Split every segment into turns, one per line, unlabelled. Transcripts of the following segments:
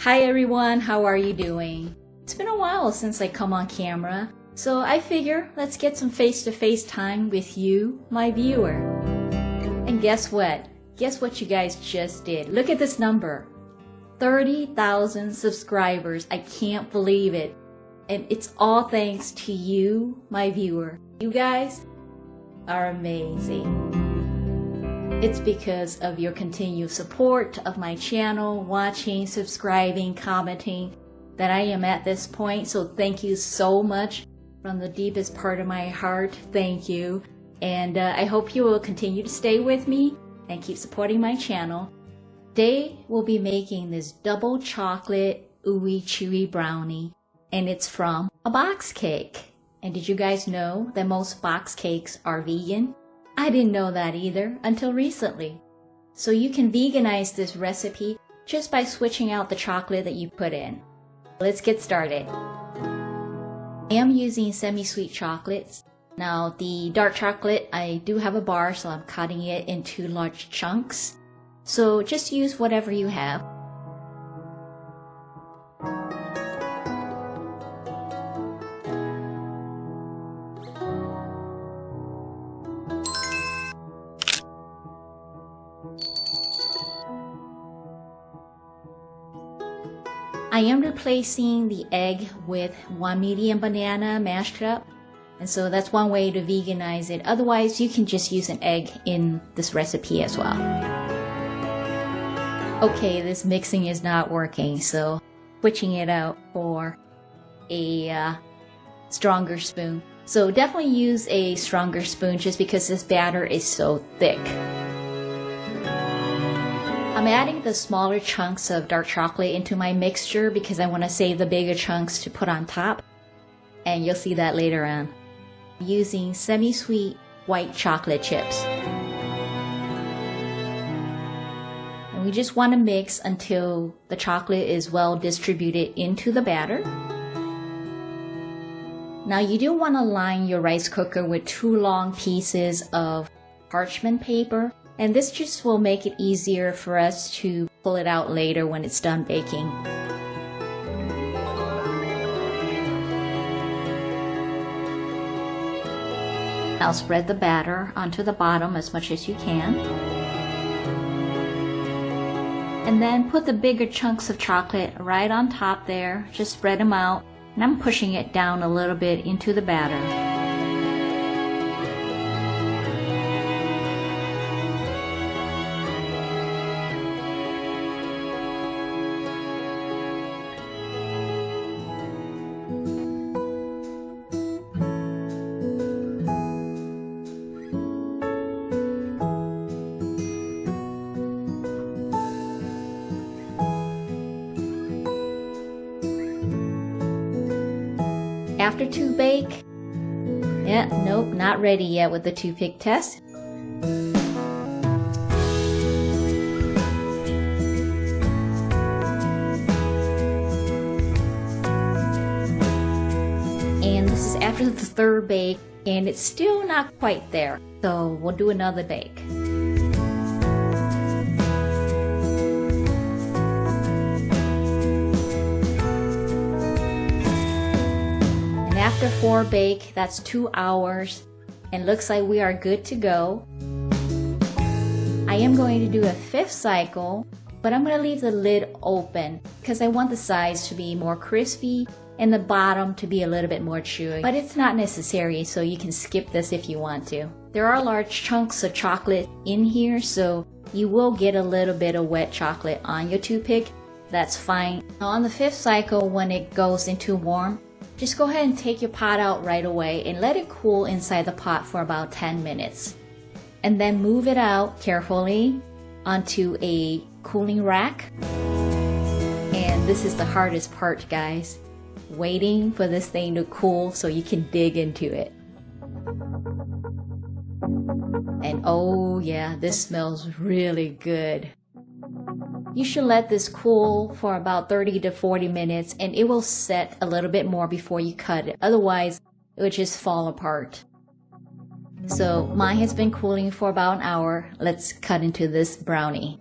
Hi everyone, how are you doing? It's been a while since I come on camera, so I figure let's get some face-to-face time with you, my viewer. And guess what? Guess what you guys just did? Look at this number. 30,000 subscribers. I can't believe it. And it's all thanks to you, my viewer. You guys are amazing. It's because of your continued support of my channel, watching, subscribing, commenting, that I am at this point. So thank you so much from the deepest part of my heart. Thank you. And I hope you will continue to stay with me and keep supporting my channel. Today we'll be making this double chocolate ooey chewy brownie, and it's from a box cake. And did you guys know that most box cakes are vegan? I didn't know that either until recently. So you can veganize this recipe just by switching out the chocolate that you put in. Let's get started. I am using semi-sweet chocolates. Now the dark chocolate, I do have a bar, so I'm cutting it into large chunks. So just use whatever you have. I am replacing the egg with 1 medium banana mashed up, and so that's one way to veganize it. Otherwise, you can just use an egg in this recipe as well. Okay, this mixing is not working, so switching it out for a stronger spoon. So definitely use a stronger spoon just because this batter is so thick. I'm adding the smaller chunks of dark chocolate into my mixture because I want to save the bigger chunks to put on top, and you'll see that later on. I'm using semi-sweet white chocolate chips. And we just want to mix until the chocolate is well distributed into the batter. Now you do want to line your rice cooker with 2 long pieces of parchment paper. And this just will make it easier for us to pull it out later when it's done baking. Now spread the batter onto the bottom as much as you can. And then put the bigger chunks of chocolate right on top there. Just spread them out. And I'm pushing it down a little bit into the batter. After 2 bake, nope, not ready yet with the toothpick test. And this is after the 3rd bake, and it's still not quite there, so we'll do another bake. After 4 bake, that's 2 hours, and looks like we are good to go. I am going to do a 5th cycle, but I'm going to leave the lid open because I want the sides to be more crispy and the bottom to be a little bit more chewy. But it's not necessary, so you can skip this if you want to. There are large chunks of chocolate in here, so you will get a little bit of wet chocolate on your toothpick. That's fine. Now on the 5th cycle, when it goes into warm, just go ahead and take your pot out right away and let it cool inside the pot for about 10 minutes. And then move it out carefully onto a cooling rack. And this is the hardest part, guys. Waiting for this thing to cool so you can dig into it. And oh yeah, this smells really good. You should let this cool for about 30 to 40 minutes and it will set a little bit more before you cut it. Otherwise, it would just fall apart. So mine has been cooling for about an hour. Let's cut into this brownie.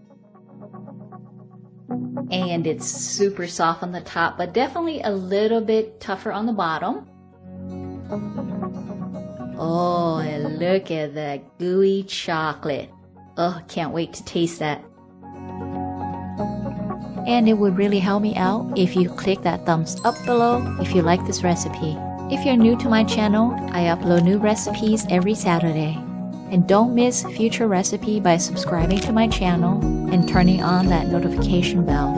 And it's super soft on the top, but definitely a little bit tougher on the bottom. Oh, and look at that gooey chocolate. Oh, can't wait to taste that. And it would really help me out if you click that thumbs up below if you like this recipe. If you're new to my channel, I upload new recipes every Saturday. And don't miss future recipe by subscribing to my channel and turning on that notification bell.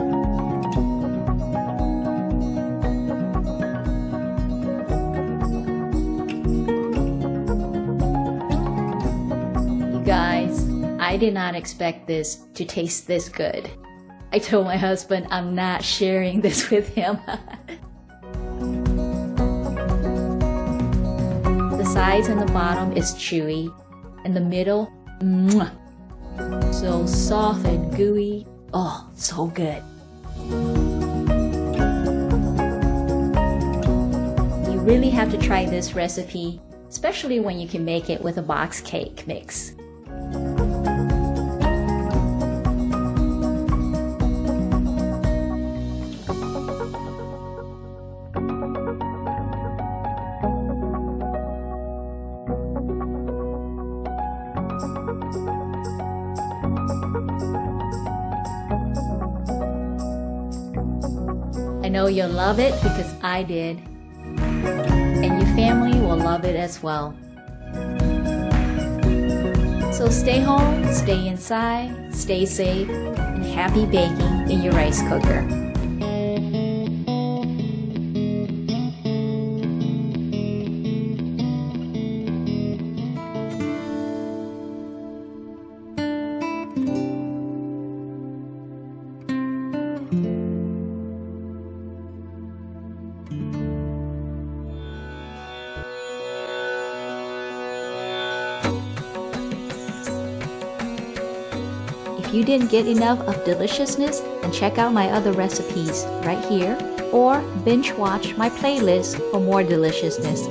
You guys, I did not expect this to taste this good. I told my husband I'm not sharing this with him. The sides and the bottom is chewy. In the middle, so soft and gooey. Oh, so good. You really have to try this recipe, especially when you can make it with a box cake mix. I know you'll love it because I did, and your family will love it as well. So stay home, stay inside, stay safe, and happy baking in your rice cooker. If you didn't get enough of deliciousness, then check out my other recipes right here, or binge watch my playlist for more deliciousness.